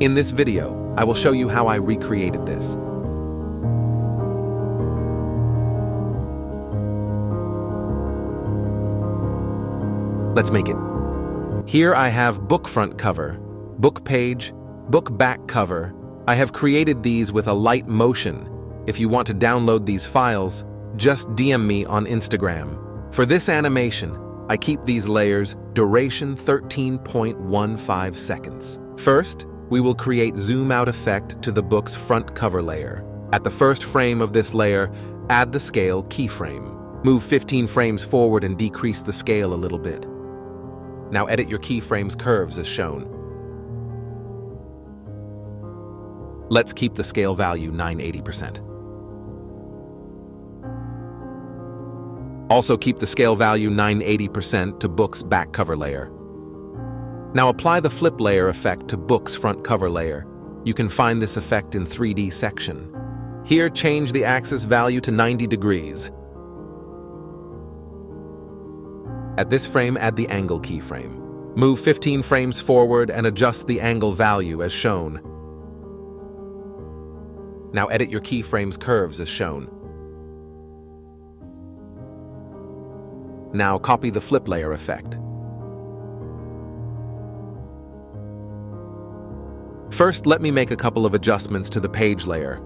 In this video, I will show you how I recreated this. Let's make it. Here I have book front cover, book page, book back cover. I have created these with Alight motion. If you want to download these files, just DM me on Instagram. For this animation, I keep these layers duration 13.15 seconds. First, we will create zoom out effect to the book's front cover layer. At the first frame of this layer, add the scale keyframe. Move 15 frames forward and decrease the scale a little bit. Now edit your keyframe's curves as shown. Let's keep the scale value 980%. Also keep the scale value 980% to book's back cover layer. Now apply the flip layer effect to book's front cover layer. You can find this effect in 3D section. Here, change the axis value to 90 degrees. At this frame, add the angle keyframe. Move 15 frames forward and adjust the angle value as shown. Now edit your keyframe's curves as shown. Now copy the flip layer effect. First, let me make a couple of adjustments to the page layer.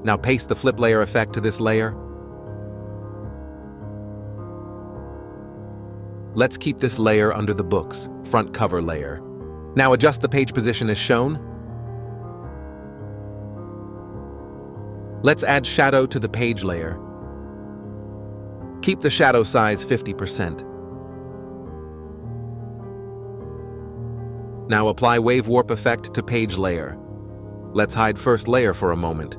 Now paste the flip layer effect to this layer. Let's keep this layer under the book's front cover layer. Now adjust the page position as shown. Let's add shadow to the page layer. Keep the shadow size 50%. Now apply wave warp effect to page layer. Let's hide first layer for a moment.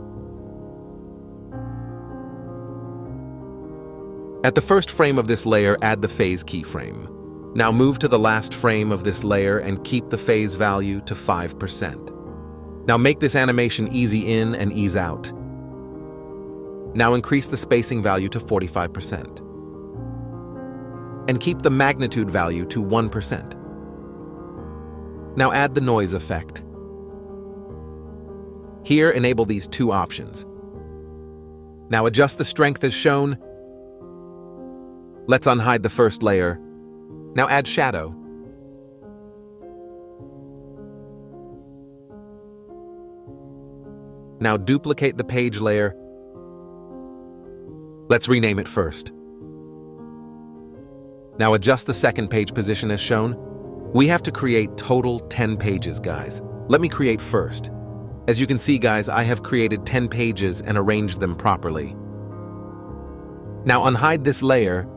At the first frame of this layer, add the phase keyframe. Now move to the last frame of this layer and keep the phase value to 5%. Now make this animation easy in and ease out. Now increase the spacing value to 45%. And keep the magnitude value to 1%. Now add the noise effect. Here, enable these two options. Now adjust the strength as shown. Let's unhide the first layer. Now add shadow. Now duplicate the page layer. Let's rename it first. Now adjust the second page position as shown. We have to create total 10 pages, guys. Let me create first. As you can see, guys, I have created 10 pages and arranged them properly. Now unhide this layer.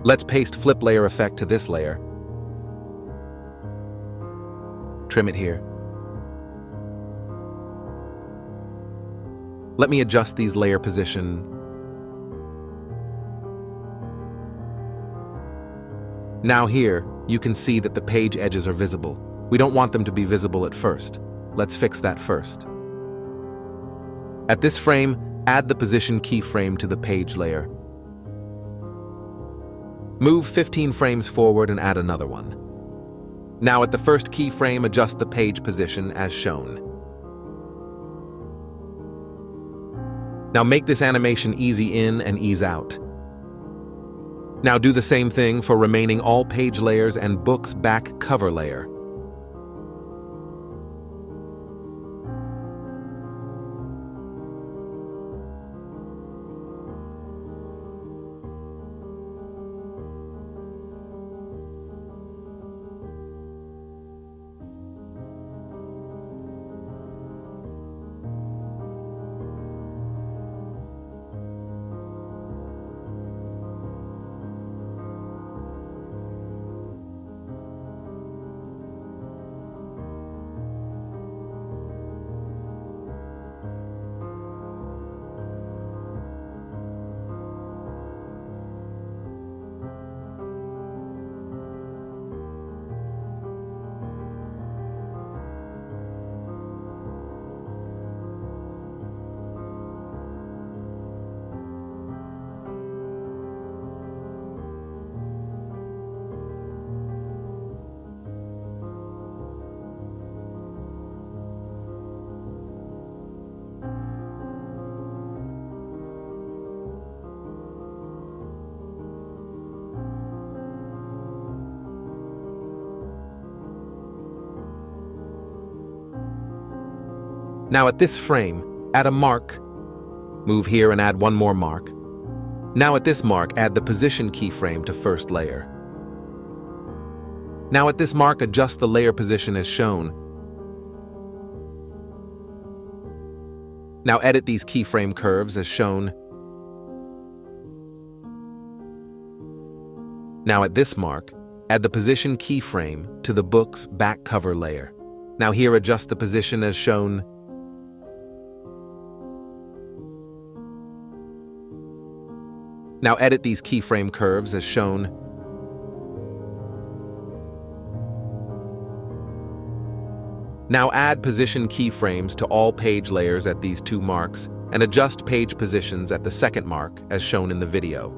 Let's paste flip layer effect to this layer. Trim it here. Let me adjust these layer position. Now here, you can see that the page edges are visible. We don't want them to be visible at first. Let's fix that first. At this frame, add the position keyframe to the page layer. Move 15 frames forward and add another one. Now at the first keyframe, adjust the page position as shown. Now make this animation easy in and ease out. Now do the same thing for remaining all page layers and book's back cover layer. Now at this frame, add a mark. Move here and add one more mark. Now at this mark, add the position keyframe to first layer. Now at this mark, adjust the layer position as shown. Now edit these keyframe curves as shown. Now at this mark, add the position keyframe to the book's back cover layer. Now here adjust the position as shown. Now edit these keyframe curves as shown. Now add position keyframes to all page layers at these two marks and adjust page positions at the second mark as shown in the video.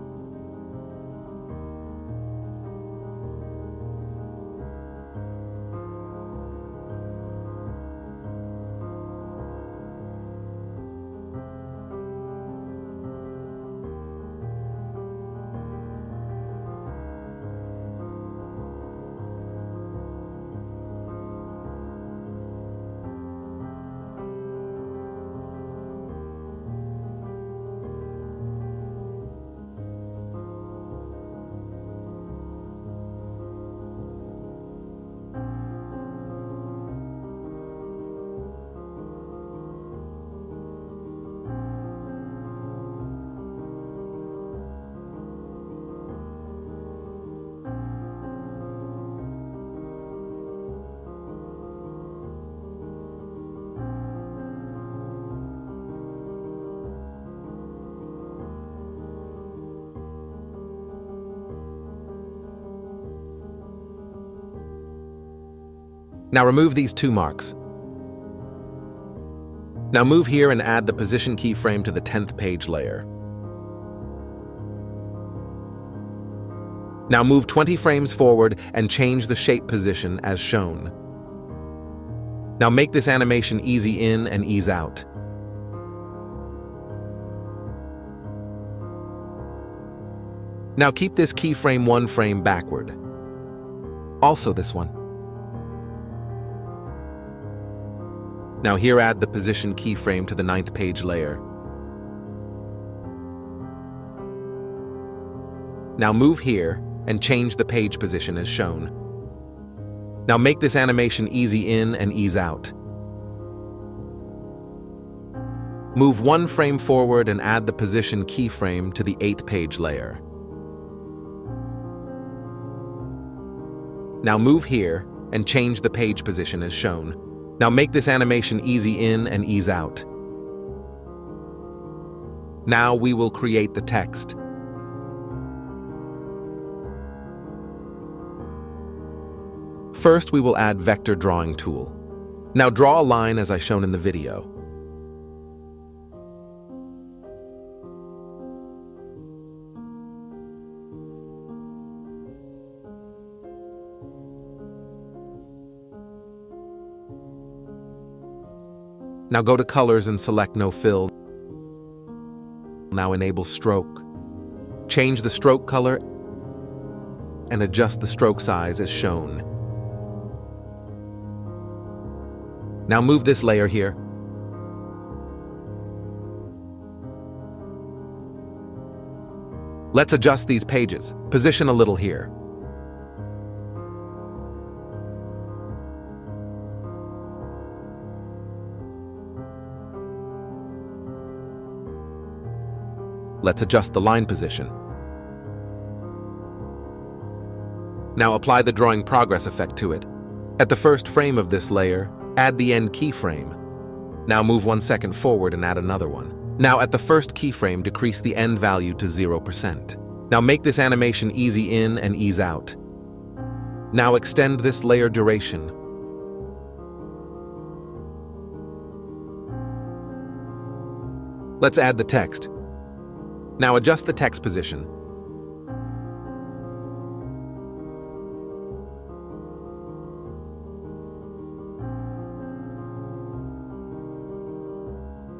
Now remove these two marks. Now move here and add the position keyframe to the 10th page layer. Now move 20 frames forward and change the shape position as shown. Now make this animation easy in and ease out. Now keep this keyframe one frame backward. Also this one. Now here add the position keyframe to the 9th page layer. Now move here and change the page position as shown. Now make this animation easy in and ease out. Move one frame forward and add the position keyframe to the 8th page layer. Now move here and change the page position as shown. Now make this animation easy in and ease out. Now we will create the text. First, we will add vector drawing tool. Now draw a line as I shown in the video. Now go to Colors and select No Fill. Now enable Stroke. Change the stroke color and adjust the stroke size as shown. Now move this layer here. Let's adjust these pages. Position a little here. Let's adjust the line position. Now apply the drawing progress effect to it. At the first frame of this layer, add the end keyframe. Now move 1 second forward and add another one. Now at the first keyframe, decrease the end value to 0%. Now make this animation easy in and ease out. Now extend this layer duration. Let's add the text. Now adjust the text position.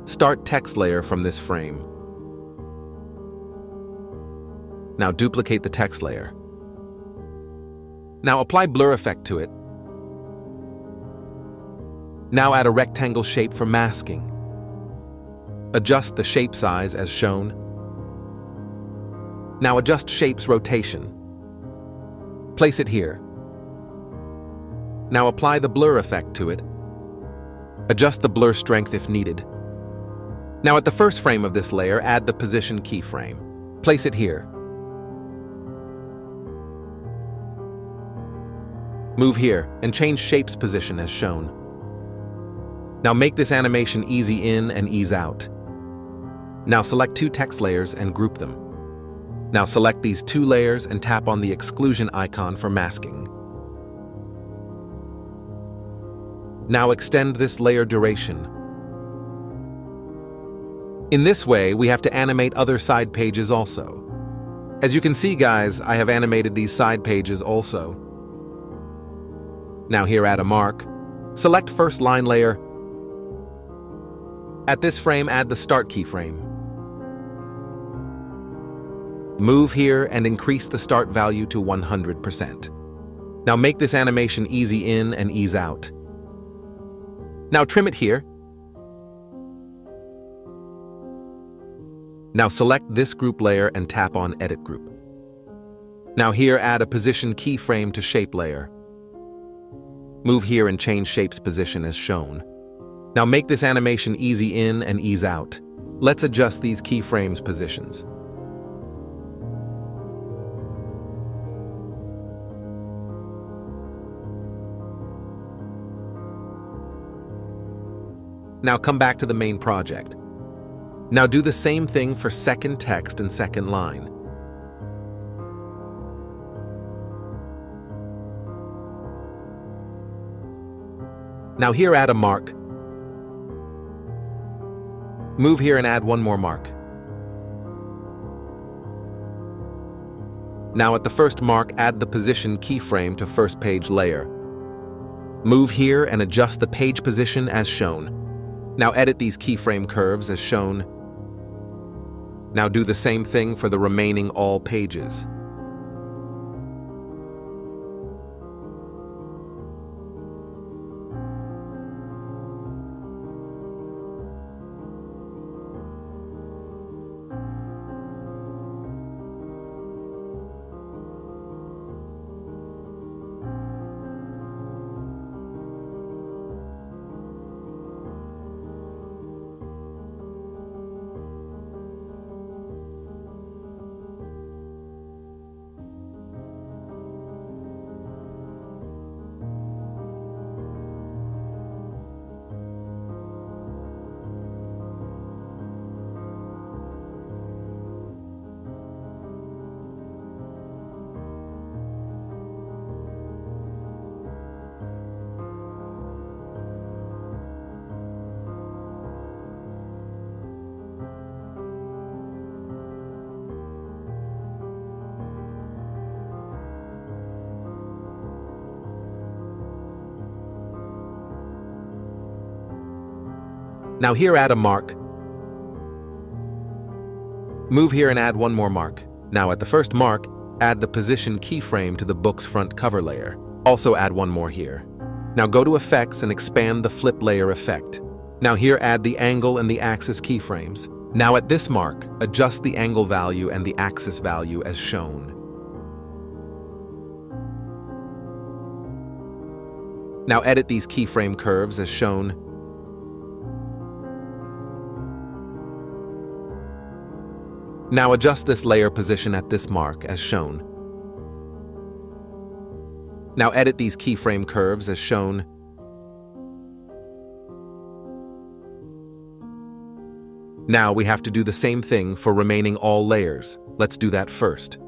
Start text layer from this frame. Now duplicate the text layer. Now apply blur effect to it. Now add a rectangle shape for masking. Adjust the shape size as shown. Now adjust shape's rotation. Place it here. Now apply the blur effect to it. Adjust the blur strength if needed. Now at the first frame of this layer, add the position keyframe. Place it here. Move here and change shape's position as shown. Now make this animation easy in and ease out. Now select two text layers and group them. Now select these two layers and tap on the exclusion icon for masking. Now extend this layer duration. In this way, we have to animate other side pages also. As you can see, guys, I have animated these side pages also. Now here, add a mark. Select first line layer. At this frame, add the start keyframe. Move here and increase the start value to 100%. Now make this animation easy in and ease out. Now trim it here. Now select this group layer and tap on Edit Group. Now here, add a position keyframe to shape layer. Move here and change shape's position as shown. Now make this animation easy in and ease out. Let's adjust these keyframes positions. Now come back to the main project. Now do the same thing for second text and second line. Now here, add a mark. Move here and add one more mark. Now at the first mark, add the position keyframe to first page layer. Move here and adjust the page position as shown. Now edit these keyframe curves as shown. Now do the same thing for the remaining all pages. Now here, add a mark. Move here and add one more mark. Now at the first mark, add the position keyframe to the book's front cover layer. Also add one more here. Now go to Effects and expand the flip layer effect. Now here, add the angle and the axis keyframes. Now at this mark, adjust the angle value and the axis value as shown. Now edit these keyframe curves as shown. Now adjust this layer position at this mark as shown. Now edit these keyframe curves as shown. Now we have to do the same thing for remaining all layers. Let's do that first.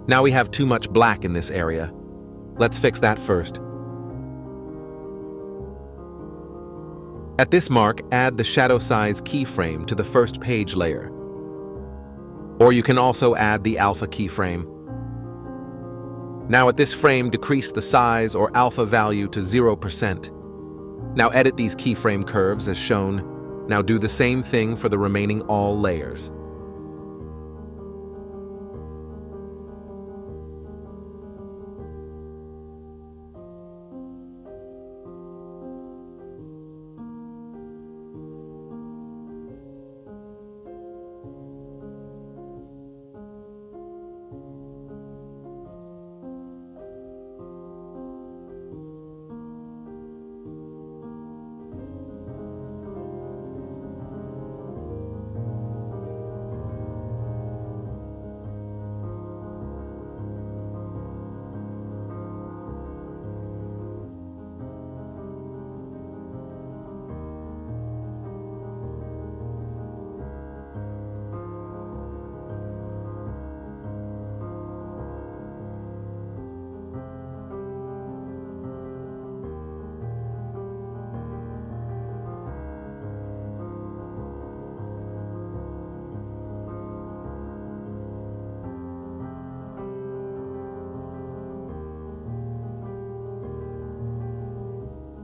Now we have too much black in this area. Let's fix that first. At this mark, add the shadow size keyframe to the first page layer. Or you can also add the alpha keyframe. Now at this frame, decrease the size or alpha value to 0%. Now edit these keyframe curves as shown. Now do the same thing for the remaining all layers.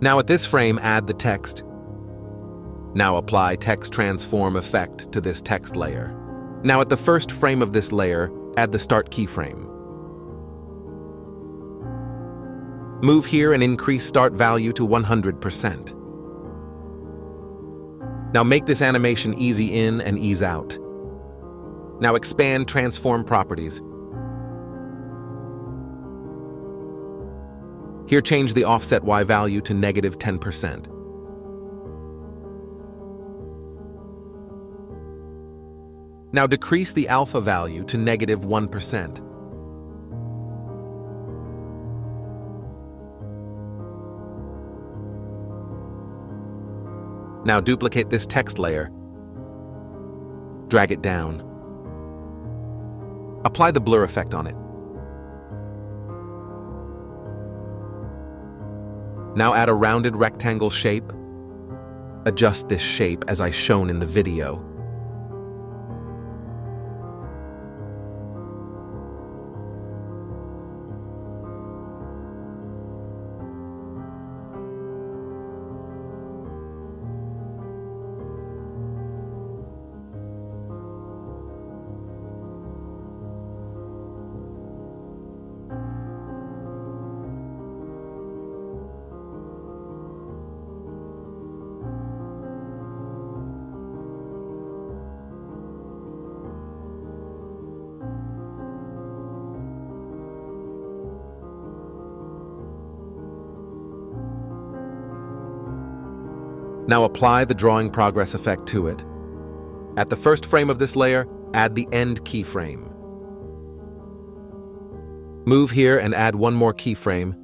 Now at this frame, add the text. Now apply text transform effect to this text layer. Now at the first frame of this layer, add the start keyframe. Move here and increase start value to 100%. Now make this animation easy in and ease out. Now expand transform properties. Here change the offset Y value to -10%. Now decrease the alpha value to -1%. Now duplicate this text layer. Drag it down. Apply the blur effect on it. Now add a rounded rectangle shape. Adjust this shape as I shown in the video. Now apply the drawing progress effect to it. At the first frame of this layer, add the end keyframe. Move here and add one more keyframe.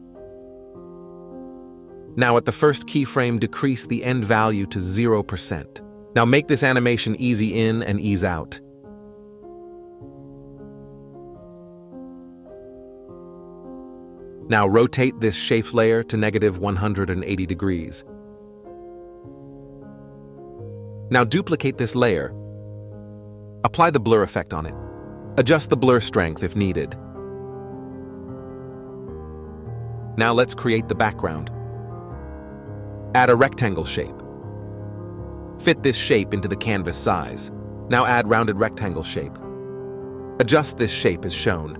Now at the first keyframe, decrease the end value to 0%. Now make this animation easy in and ease out. Now rotate this shape layer to -180 degrees. Now duplicate this layer. Apply the blur effect on it. Adjust the blur strength if needed. Now let's create the background. Add a rectangle shape. Fit this shape into the canvas size. Now add rounded rectangle shape. Adjust this shape as shown.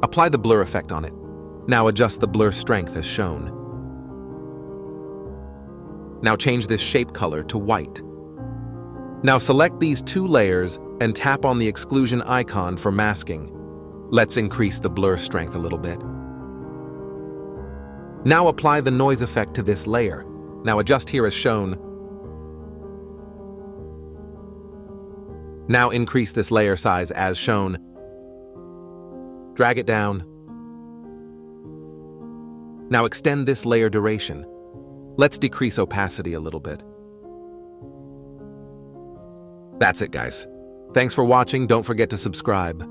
Apply the blur effect on it. Now adjust the blur strength as shown. Now change this shape color to white. Now select these two layers and tap on the exclusion icon for masking. Let's increase the blur strength a little bit. Now apply the noise effect to this layer. Now adjust here as shown. Now increase this layer size as shown. Drag it down. Now extend this layer duration. Let's decrease opacity a little bit. That's it, guys. Thanks for watching. Don't forget to subscribe.